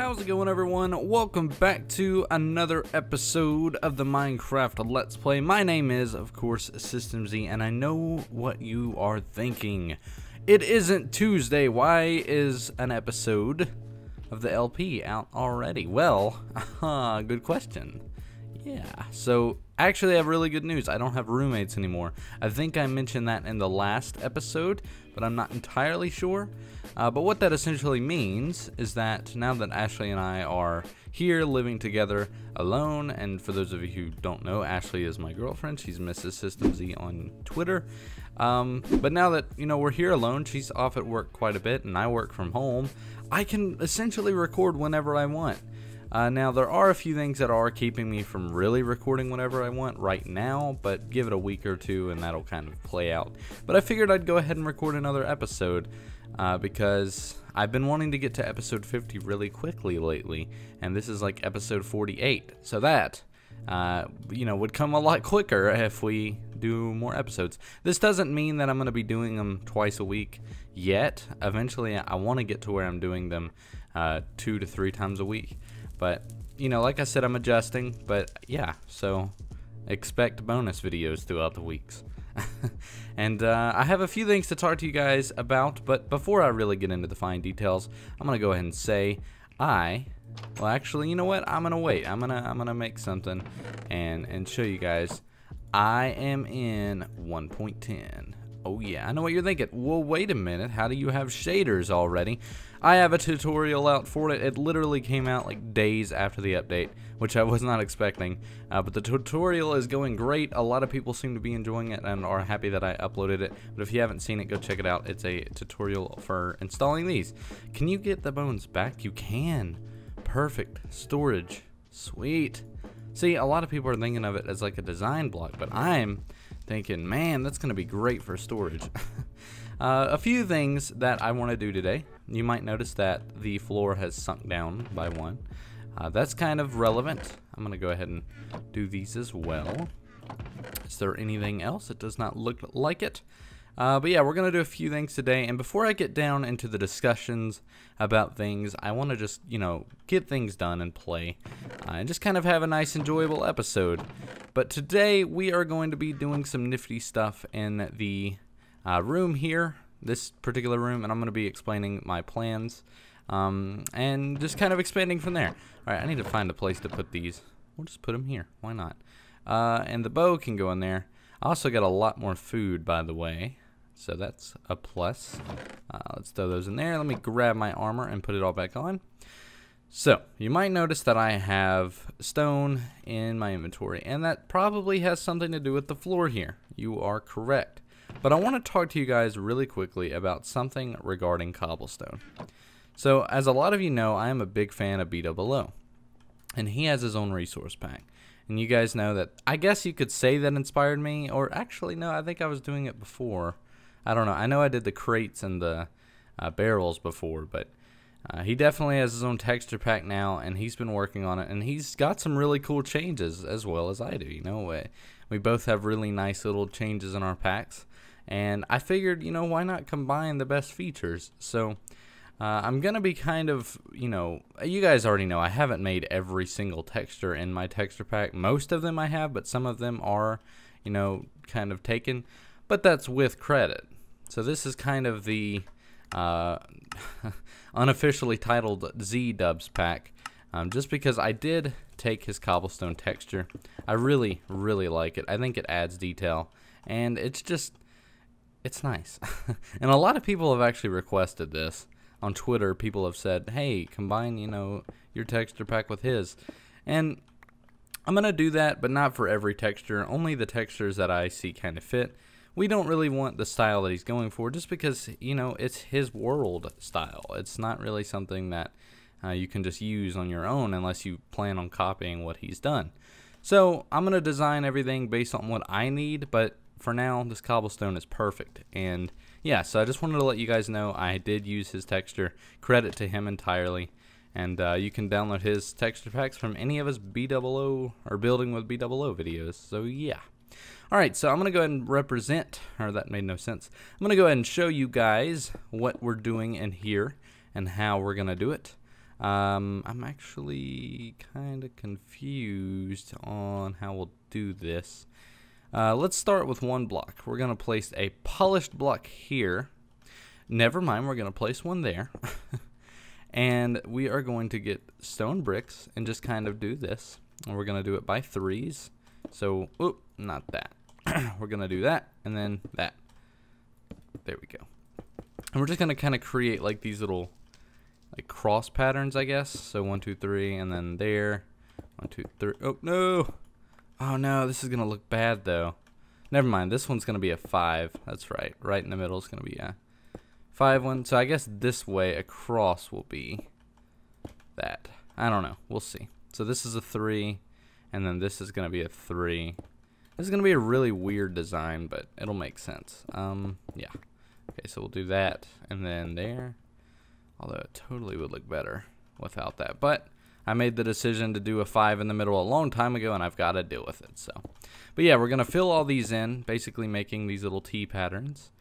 How's it going, everyone? Welcome back to another episode of the Minecraft Let's Play. My name is, of course, SystemZ, and I know what you are thinking. It isn't Tuesday. Why is an episode of the LP out already? Well, good question. Yeah, so actually I have really good news. I don't have roommates anymore. I think I mentioned that in the last episode, but I'm not entirely sure. But what that essentially means is that now that Ashley and I are here living together alone, and for those of you who don't know, Ashley is my girlfriend. She's Mrs. SystemZ on Twitter. But now that, we're here alone, she's off at work quite a bit, and I work from home, I can essentially record whenever I want. Now, there are a few things that are keeping me from really recording whenever I want right now, but give it a week or two and that'll kind of play out. But I figured I'd go ahead and record another episode because I've been wanting to get to episode 50 really quickly lately, and this is like episode 48. So that, would come a lot quicker if we do more episodes. This doesn't mean that I'm going to be doing them twice a week yet. Eventually, I want to get to where I'm doing them 2 to 3 times a week. But, like I said, I'm adjusting, but yeah, so expect bonus videos throughout the weeks. And I have a few things to talk to you guys about, but before I really get into the fine details, I'm going to go ahead and say well, actually, you know what? I'm going to wait. I'm going to make something and show you guys. I am in 1.10. Oh yeah, I know what you're thinking. Well, wait a minute, how do you have shaders already? I have a tutorial out for it. It literally came out like days after the update, which I was not expecting. But the tutorial is going great. A lot of people seem to be enjoying it and are happy that I uploaded it. But if you haven't seen it, go check it out. It's a tutorial for installing these. Can you get the bones back? You can. Perfect. Storage. Sweet. See, a lot of people are thinking of it as like a design block, but I'm thinking, man, that's going to be great for storage. A few things that I want to do today. You might notice that the floor has sunk down by 1. That's kind of relevant. I'm going to go ahead and do these as well. Is there anything else? It does not look like it. But yeah, we're going to do a few things today. And before I get down into the discussions about things, I want to just, get things done and play. And just kind of have a nice, enjoyable episode. But today, we are going to be doing some nifty stuff in the room here. This particular room. And I'm going to be explaining my plans. And just kind of expanding from there. Alright, I need to find a place to put these. We'll just put them here. Why not? And the bow can go in there. I also got a lot more food, by the way. So that's a plus. Let's throw those in there. Let me grab my armor and put it all back on. So, you might notice that I have stone in my inventory, and that probably has something to do with the floor here. You are correct. But I want to talk to you guys really quickly about something regarding cobblestone. So, as a lot of you know, I am a big fan of BOO, and he has his own resource pack. And you guys know that, I guess you could say that inspired me, or actually, no, I think I was doing it before. I don't know. I know I did the crates and the barrels before, but he definitely has his own texture pack now, and he's been working on it, and he's got some really cool changes as well as I do. We both have really nice little changes in our packs, and I figured, why not combine the best features? So I'm going to be kind of, you guys already know I haven't made every single texture in my texture pack. Most of them I have, but some of them are, kind of taken. But that's with credit. So this is kind of the unofficially titled Z-Dubs pack. Just because I did take his cobblestone texture. I really, really like it. I think it adds detail. And it's nice. And a lot of people have actually requested this. On Twitter, people have said, hey, combine, your texture pack with his. And I'm going to do that, but not for every texture. Only the textures that I see kind of fit. We don't really want the style that he's going for just because, it's his world style. It's not really something that you can just use on your own unless you plan on copying what he's done. So I'm going to design everything based on what I need, but for now, this cobblestone is perfect. And yeah, so I just wanted to let you guys know I did use his texture. Credit to him entirely. And you can download his texture packs from any of his BOO or Building with BOO videos. So yeah. Alright, so I'm going to go ahead and represent, or that made no sense. I'm going to go ahead and show you guys what we're doing in here and how we're going to do it. I'm actually kind of confused on how we'll do this. Let's start with one block. We're going to place a polished block here. Never mind, we're going to place one there. And we are going to get stone bricks and just kind of do this. And we're going to do it by threes. So, oop, not that. We're going to do that and then that. There we go. And we're just going to kind of create like these little like cross patterns, I guess. So 1, 2, 3, and then there. 1, 2, 3. Oh, no. Oh, no, this is going to look bad, though. Never mind. This one's going to be a 5. That's right. Right in the middle is going to be a 5 one. So I guess this way across will be that. I don't know. We'll see. So this is a 3, and then this is going to be a 3. This is going to be a really weird design, but it'll make sense. Yeah. Okay, so we'll do that, and then there. Although it totally would look better without that. But I made the decision to do a 5 in the middle a long time ago, and I've got to deal with it. So, but yeah, we're going to fill all these in, basically making these little T patterns.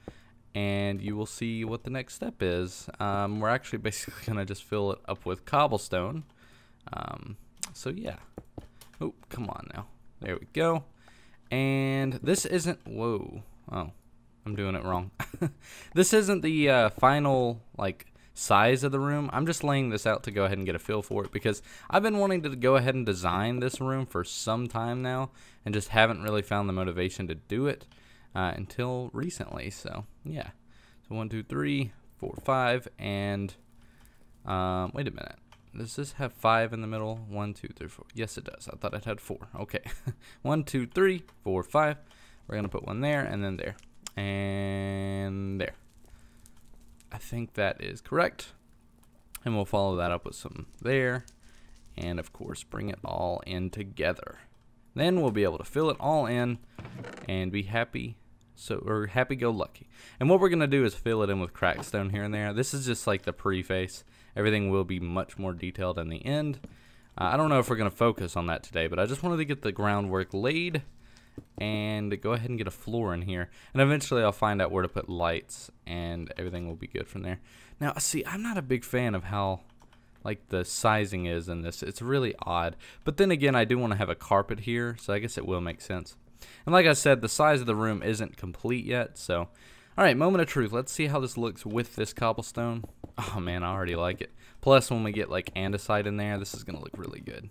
And you will see what the next step is. We're actually basically going to just fill it up with cobblestone. So yeah. Oh, come on now. There we go. And this isn't, whoa. Oh, I'm doing it wrong. This isn't the final, like, size of the room. I'm just laying this out to go ahead and get a feel for it because I've been wanting to go ahead and design this room for some time now and just haven't really found the motivation to do it until recently. So yeah, so 1, 2, 3, 4, 5, and wait a minute, does this have 5 in the middle? 1, 2, 3, 4. Yes, it does. I thought it had 4. Okay. 1, 2, 3, 4, 5. We're gonna put one there and then there and there. I think that is correct. And we'll follow that up with some there. And of course, bring it all in together. Then we'll be able to fill it all in and be happy. So we're happy-go-lucky. And what we're going to do is fill it in with crackstone here and there. This is just like the preface. Everything will be much more detailed in the end. I don't know if we're going to focus on that today, but I just wanted to get the groundwork laid and go ahead and get a floor in here, and eventually I'll find out where to put lights and everything will be good from there. Now see, I'm not a big fan of how like the sizing is in this. It's really odd, but then again I do want to have a carpet here, so I guess it will make sense. And like I said, the size of the room isn't complete yet, so alright, moment of truth. Let's see how this looks with this cobblestone. Oh man, I already like it. Plus when we get like andesite in there, this is gonna look really good.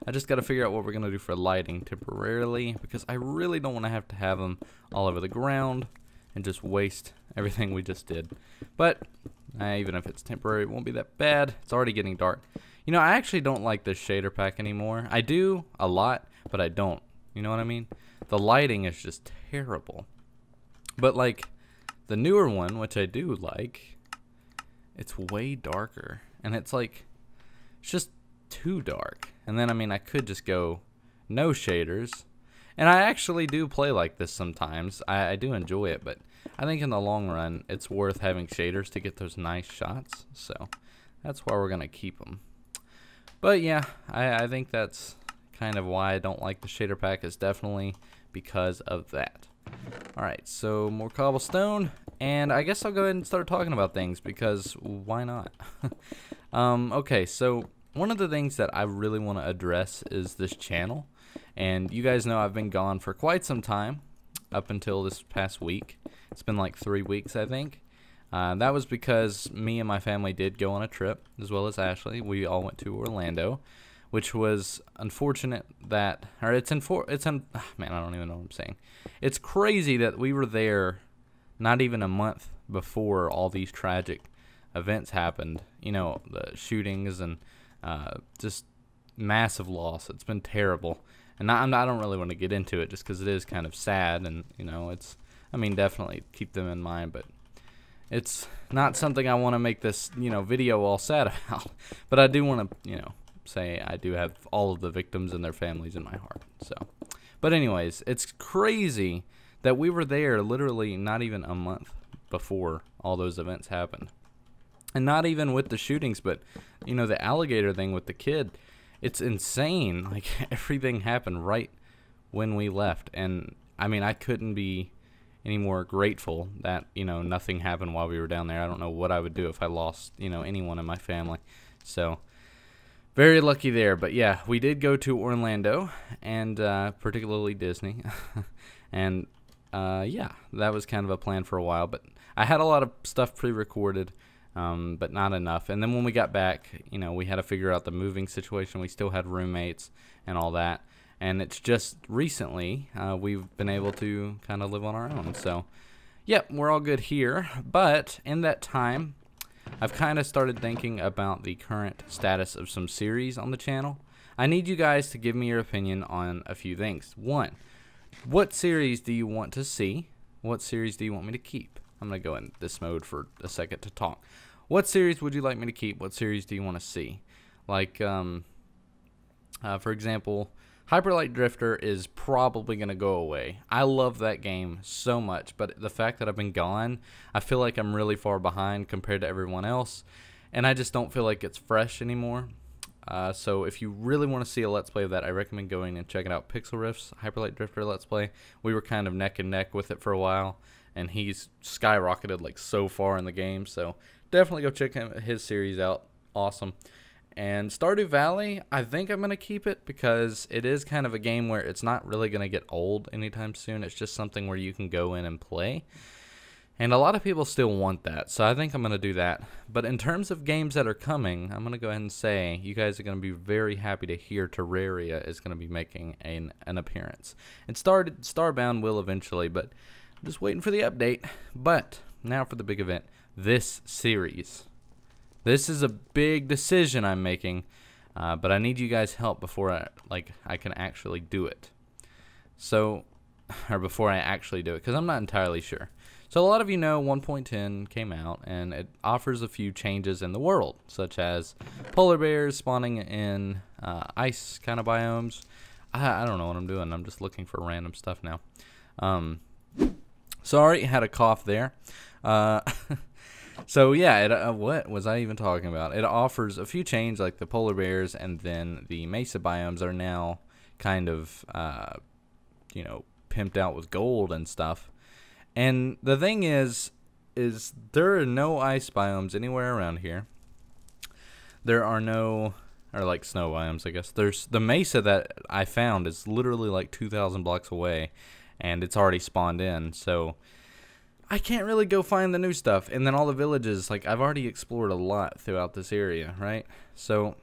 I just got to figure out what we're going to do for lighting temporarily because I really don't want to have them all over the ground and just waste everything we just did. But even if it's temporary, it won't be that bad. It's already getting dark. You know, I actually don't like this shader pack anymore. I do a lot, but I don't. You know what I mean? The lighting is just terrible. But like the newer one, which I do like, it's way darker. And it's like, it's just too dark. And then I mean I could just go no shaders, and I actually do play like this sometimes. I do enjoy it, but I think in the long run it's worth having shaders to get those nice shots, so that's why we're gonna keep them. But yeah, I think that's kind of why I don't like the shader pack, is definitely because of that. Alright, so more cobblestone, and I guess I'll go ahead and start talking about things because why not? Okay, so one of the things that I really want to address is this channel, and you guys know I've been gone for quite some time, up until this past week. It's been like 3 weeks, I think. That was because me and my family did go on a trip, as well as Ashley. We all went to Orlando, which was unfortunate that, or man, I don't even know what I'm saying. It's crazy that we were there not even a month before all these tragic events happened. You know, the shootings and just massive loss. It's been terrible, and I don't really want to get into it just because it is kind of sad, and you know, I mean definitely keep them in mind, but it's not something I want to make this video all sad about. But I do want to say I do have all of the victims and their families in my heart. So, but anyways, it's crazy that we were there literally not even a month before all those events happened. And not even with the shootings, but, the alligator thing with the kid. It's insane. Like, everything happened right when we left. And, I mean, I couldn't be any more grateful that, nothing happened while we were down there. I don't know what I would do if I lost, anyone in my family. So, Very lucky there. But yeah, we did go to Orlando, and particularly Disney. And yeah, that was kind of a plan for a while. But I had a lot of stuff pre-recorded, but not enough. And then when we got back, you know, we had to figure out the moving situation. We still had roommates and all that. And it's just recently we've been able to kind of live on our own. So, yep, we're all good here. But in that time, I've kind of started thinking about the current status of some series on the channel. I need you guys to give me your opinion on a few things. One, what series do you want to see? What series do you want me to keep? I'm going to go in this mode for a second to talk. What series would you like me to keep? What series do you want to see? Like, for example, Hyper Light Drifter is probably going to go away. I love that game so much, but the fact that I've been gone, I feel like I'm really far behind compared to everyone else, and I just don't feel like it's fresh anymore. So if you really want to see a Let's Play of that, I recommend going and checking out Pixel Riff's Hyper Light Drifter Let's Play. We were kind of neck and neck with it for a while, and he's skyrocketed like so far in the game, so definitely go check his series out. Awesome. And Stardew Valley, I think I'm going to keep it because it is kind of a game where it's not really going to get old anytime soon. It's just something where you can go in and play. And a lot of people still want that, so I think I'm going to do that. But in terms of games that are coming, I'm going to go ahead and say you guys are going to be very happy to hear Terraria is going to be making an appearance. And Starbound will eventually, but I'm just waiting for the update. But now for the big event, this series. This is a big decision I'm making, but I need you guys' help before I can actually do it. So, or before I actually do it, because I'm not entirely sure. So a lot of you know 1.10 came out, and it offers a few changes in the world, such as polar bears spawning in ice kind of biomes. I don't know what I'm doing. I'm just looking for random stuff now. Sorry, had a cough there. So yeah, what was I even talking about? It offers a few changes, like the polar bears, and then the mesa biomes are now kind of, you know, pimped out with gold and stuff. And the thing is there are no ice biomes anywhere around here. There are no, or like snow biomes, I guess. There's the mesa that I found is literally like 2,000 blocks away, and it's already spawned in, so I can't really go find the new stuff. And then all the villages, like, I've already explored a lot throughout this area, right? So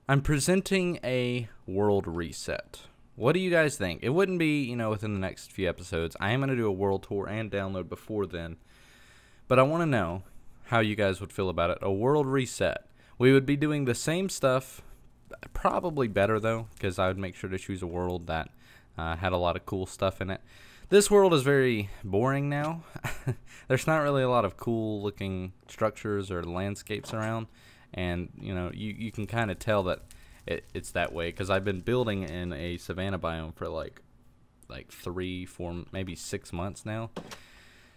I'm presenting a world reset. What do you guys think? It wouldn't be, you know, within the next few episodes. I am going to do a world tour and download before then. But I want to know how you guys would feel about it. A world reset. We would be doing the same stuff, probably better, though, because I would make sure to choose a world that had a lot of cool stuff in it. This world is very boring now. There's not really a lot of cool looking structures or landscapes around, and you know, you can kind of tell that it's that way because I've been building in a savanna biome for like 3, 4, maybe 6 months now.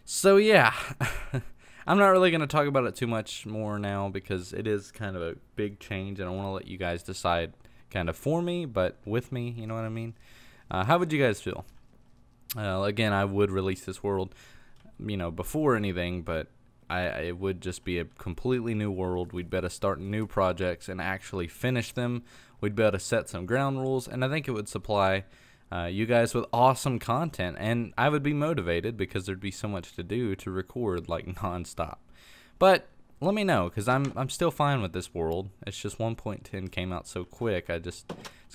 So yeah, I'm not really going to talk about it too much more now because it is kind of a big change, and I want to let you guys decide kind of for me, but with me, you know what I mean? How would you guys feel? Again, I would release this world, you know, before anything, but it would just be a completely new world. We'd better start new projects and actually finish them. We'd better set some ground rules, and I think it would supply you guys with awesome content, and I would be motivated because there'd be so much to do to record like nonstop. But let me know, because I'm still fine with this world. It's just 1.10 came out so quick. It's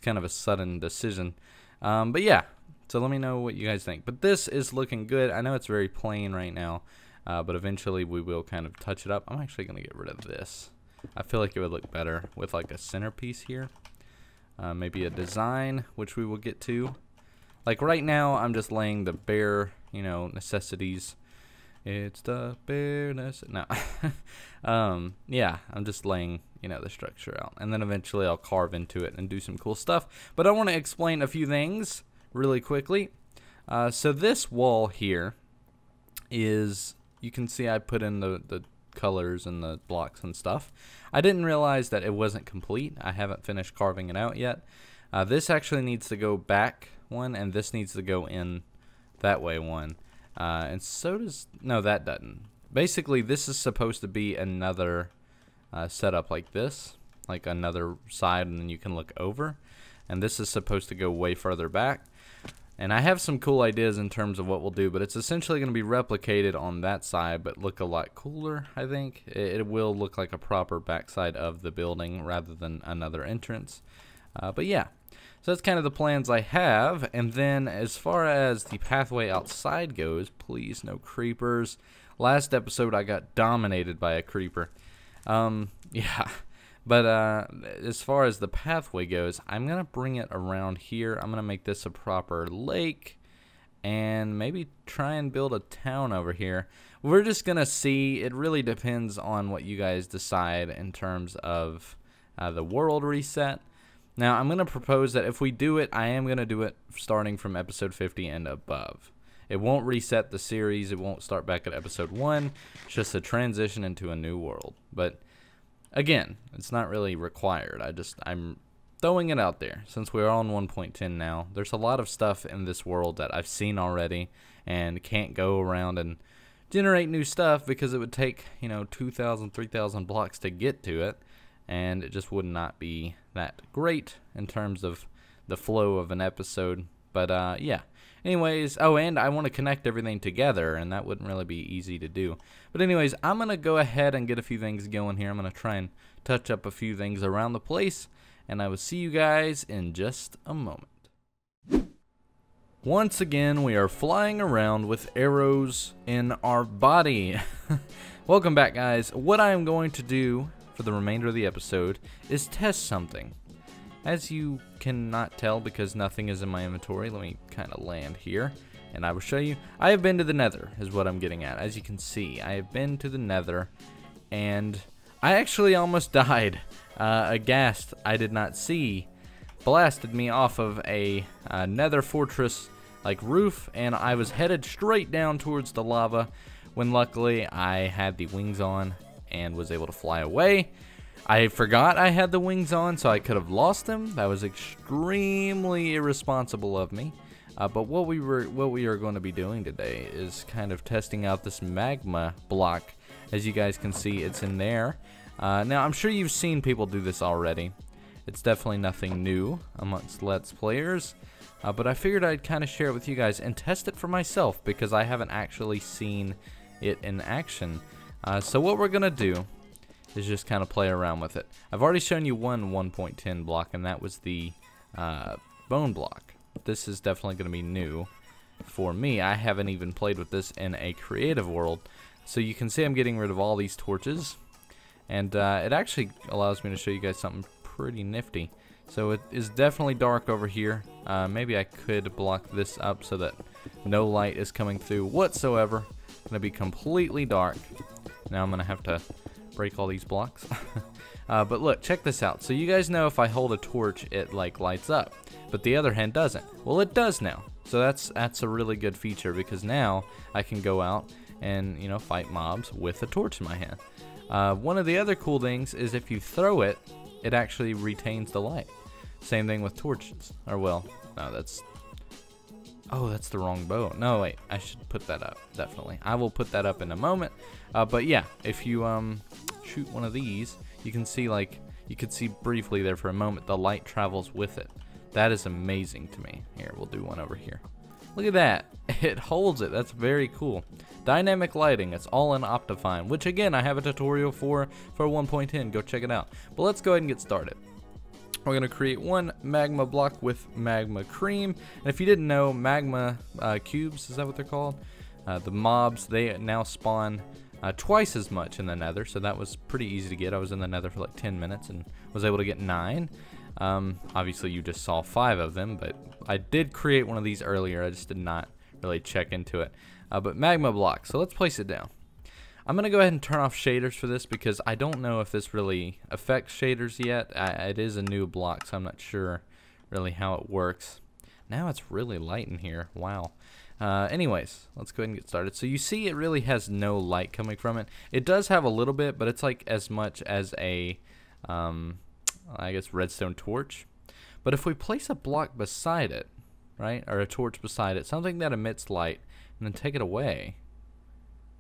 kind of a sudden decision. But yeah. So let me know what you guys think. But this is looking good. I know it's very plain right now, but eventually we will kind of touch it up. I'm actually going to get rid of this. I feel like it would look better with like a centerpiece here. Maybe a design, which we will get to. Like right now, I'm just laying the bare, you know, necessities. It's the bareness. No. Yeah, I'm just laying, you know, the structure out. And then eventually I'll carve into it and do some cool stuff. But I want to explain a few things really quickly. So this wall here is, you can see I put in the colors and the blocks and stuff. I didn't realize that it wasn't complete. I haven't finished carving it out yet. This actually needs to go back one, and this needs to go in that way one. And so does, no, that doesn't. Basically, this is supposed to be another setup like this. like another side, and then you can look over. And this is supposed to go way further back. And I have some cool ideas in terms of what we'll do, but it's essentially going to be replicated on that side, but look a lot cooler, I think. It will look like a proper backside of the building rather than another entrance. But yeah, so that's kind of the plans I have. And then as far as the pathway outside goes, please no creepers. Last episode I got dominated by a creeper. Yeah. But as far as the pathway goes, I'm going to bring it around here. I'm going to make this a proper lake and maybe try and build a town over here. We're just going to see. It really depends on what you guys decide in terms of the world reset. Now, I'm going to propose that if we do it, I am going to do it starting from episode 50 and above. It won't reset the series. It won't start back at episode 1. It's just a transition into a new world. But again, it's not really required. I'm throwing it out there since we're on 1.10 now. There's a lot of stuff in this world that I've seen already and can't go around and generate new stuff because it would take, 2,000, 3,000 blocks to get to it, and it just would not be that great in terms of the flow of an episode. But yeah. Anyways, oh, and I want to connect everything together, and that wouldn't really be easy to do. But anyways, I'm going to go ahead and get a few things going here. I'm going to try and touch up a few things around the place, and I will see you guys in just a moment. Once again, we are flying around with arrows in our body. Welcome back, guys. What I am going to do for the remainder of the episode is test something. As you cannot tell because nothing is in my inventory, let me kind of land here and I will show you. I have been to the Nether is what I'm getting at. As you can see, I have been to the Nether and I actually almost died. A ghast I did not see blasted me off of a Nether fortress like roof, and I was headed straight down towards the lava when luckily I had the wings on and was able to fly away. I forgot I had the wings on, so I could have lost them. That was extremely irresponsible of me. But what we are going to be doing today is kind of testing out this magma block. As you guys can see, it's in there. Now, I'm sure you've seen people do this already. It's definitely nothing new amongst Let's Players. But I figured I'd kind of share it with you guys and test it for myself because I haven't actually seen it in action. So what we're going to do is just kind of play around with it. I've already shown you one 1.10 block, and that was the bone block. This is definitely going to be new for me. I haven't even played with this in a creative world. So you can see I'm getting rid of all these torches, and it actually allows me to show you guys something pretty nifty. So it is definitely dark over here. Maybe I could block this up so that no light is coming through whatsoever. It's going to be completely dark. Now I'm going to have to break all these blocks. But look, check this out. So you guys know if I hold a torch, it like lights up, but the other hand doesn't. Well, it does now. So that's a really good feature because now I can go out and fight mobs with a torch in my hand. One of the other cool things is if you throw it, it actually retains the light. Same thing with torches. Or well, no, that's the wrong bow. No, wait, I should put that up, definitely. I will put that up in a moment. But yeah, if you shoot one of these, you can see, you could see briefly there for a moment, the light travels with it. That is amazing to me. Here, we'll do one over here. Look at that. It holds it. That's very cool. Dynamic lighting. It's all in Optifine, which again, I have a tutorial for 1.10. Go check it out. But let's go ahead and get started. We're going to create one magma block with magma cream. And if you didn't know, magma cubes, is that what they're called? The mobs, they now spawn twice as much in the Nether, so that was pretty easy to get. I was in the Nether for like 10 minutes and was able to get 9. Obviously, you just saw 5 of them, but I did create one of these earlier. I just did not really check into it. But magma block, so let's place it down. I'm going to go ahead and turn off shaders for this because I don't know if this really affects shaders yet. It is a new block, so I'm not sure really how it works. Now it's really light in here. Wow. Anyways, let's go ahead and get started. So you see it really has no light coming from it. It does have a little bit, but it's like as much as a, I guess, redstone torch. But if we place a block beside it, right, or a torch beside it, something that emits light, and then take it away,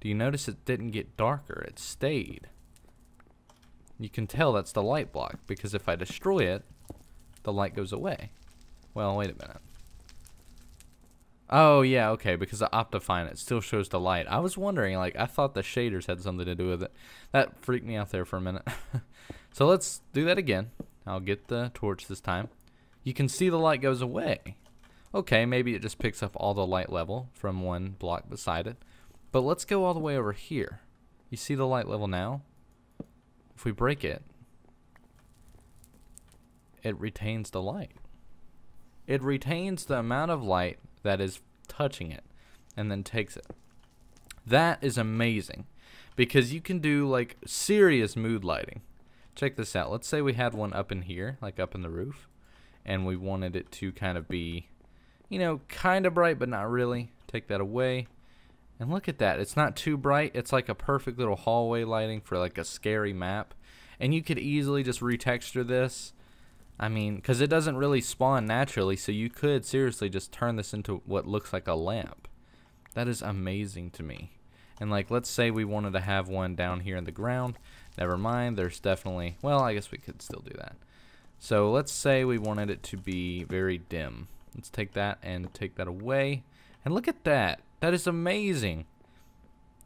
do you notice it didn't get darker? It stayed. you can tell that's the light block, because if I destroy it, the light goes away. Well, wait a minute. Oh, yeah, okay, because the Optifine, it still shows the light. I was wondering, like, I thought the shaders had something to do with it. That freaked me out there for a minute. So let's do that again. I'll get the torch this time. You can see the light goes away. Okay, maybe it just picks up all the light level from one block beside it. But let's go all the way over here. You see the light level now? If we break it, it retains the light. It retains the amount of light that is touching it and then takes it. That is amazing, because you can do like serious mood lighting. Check this out. Let's say we had one up in here, like up in the roof, and we wanted it to kind of be, you know, kind of bright but not really. Take that away, and look at that. It's not too bright. It's like a perfect little hallway lighting for like a scary map. And you could easily just retexture this. I mean, because it doesn't really spawn naturally, so you could seriously just turn this into what looks like a lamp. That is amazing to me. And like, let's say we wanted to have one down here in the ground. Never mind, there's definitely, well, I guess we could still do that. So let's say we wanted it to be very dim. Let's take that and take that away. And look at that. That is amazing.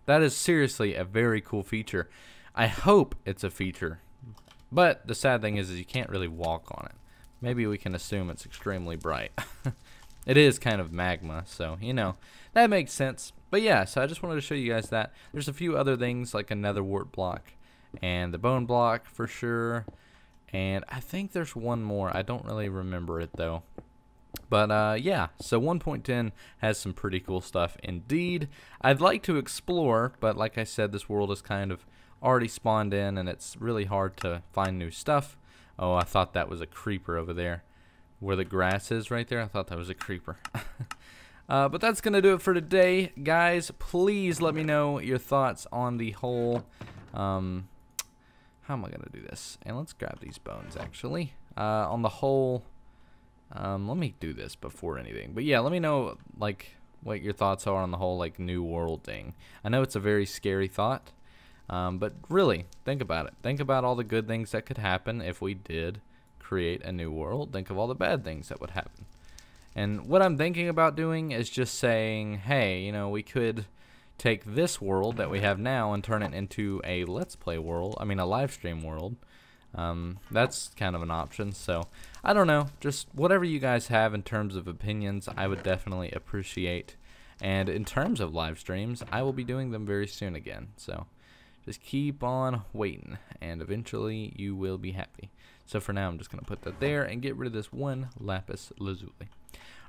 That is seriously a very cool feature. I hope it's a feature. But the sad thing is you can't really walk on it. Maybe we can assume it's extremely bright. It is kind of magma, so, you know, that makes sense. But yeah, so I just wanted to show you guys that. There's a few other things like another wart block and the bone block for sure. And I think there's one more. I don't really remember it though. But yeah, so 1.10 has some pretty cool stuff indeed. I'd like to explore, but like I said, this world is kind of already spawned in and it's really hard to find new stuff. Oh, I thought that was a creeper over there where the grass is right there. I thought that was a creeper. But that's gonna do it for today, guys. Please let me know your thoughts on the whole how am I gonna do this? And let's grab these bones actually. On the whole, let me do this before anything, but yeah, let me know like what your thoughts are on the whole like new world thing. I know it's a very scary thought. But really, think about it. Think about all the good things that could happen if we did create a new world. Think of all the bad things that would happen. And what I'm thinking about doing is just saying, hey, you know, we could take this world that we have now and turn it into a Let's Play world. I mean, a live stream world. That's kind of an option. So, I don't know. Just whatever you guys have in terms of opinions, I would definitely appreciate. And in terms of live streams, I will be doing them very soon again. So, just keep on waiting, and eventually you will be happy. So for now, I'm just going to put that there and get rid of this one lapis lazuli.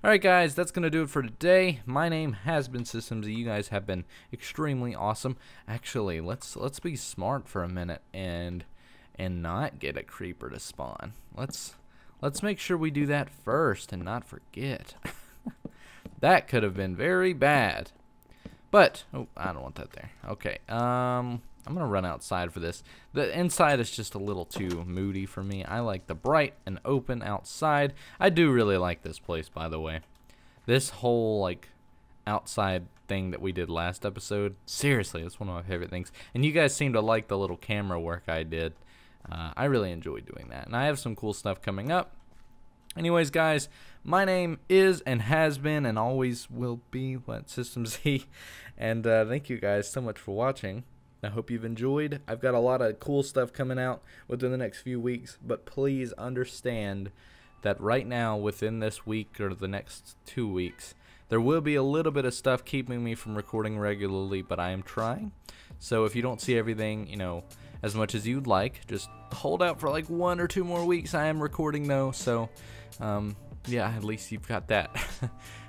Alright guys, that's going to do it for today. My name has been SystemZ. You guys have been extremely awesome. Actually, let's be smart for a minute and not get a creeper to spawn. Let's make sure we do that first and not forget. That could have been very bad. But, oh, I don't want that there. Okay, I'm going to run outside for this. The inside is just a little too moody for me. I like the bright and open outside. I do really like this place, by the way. This whole, like, outside thing that we did last episode, seriously, it's one of my favorite things. And you guys seem to like the little camera work I did. I really enjoyed doing that. And I have some cool stuff coming up. Anyways, guys, my name is and has been and always will be SystemZ. And thank you guys so much for watching. I hope you've enjoyed. I've got a lot of cool stuff coming out within the next few weeks, but please understand that right now, within this week or the next 2 weeks, there will be a little bit of stuff keeping me from recording regularly, but I am trying. So if you don't see everything, you know, as much as you'd like, just hold out for like 1 or 2 more weeks. I am recording though, so yeah, at least you've got that.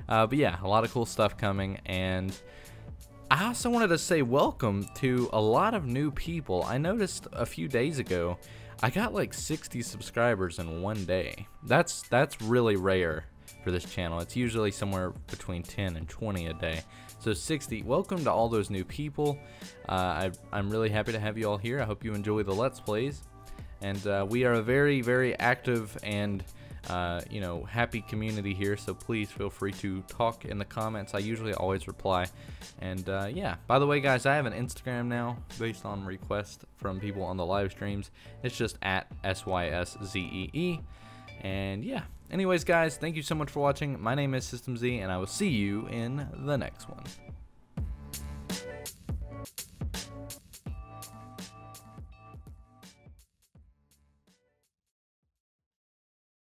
But yeah, a lot of cool stuff coming, and I also wanted to say welcome to a lot of new people. I noticed a few days ago I got like 60 subscribers in one day. That's really rare for this channel. It's usually somewhere between 10 and 20 a day. So 60. Welcome to all those new people. I'm really happy to have you all here. I hope you enjoy the Let's Plays. And we are a very, very active and you know, happy community here, so please feel free to talk in the comments. I usually always reply. And yeah, by the way guys, I have an Instagram now based on request from people on the live streams. It's just at SYSZEE. And yeah, anyways guys, thank you so much for watching. My name is System Z, and I will see you in the next one.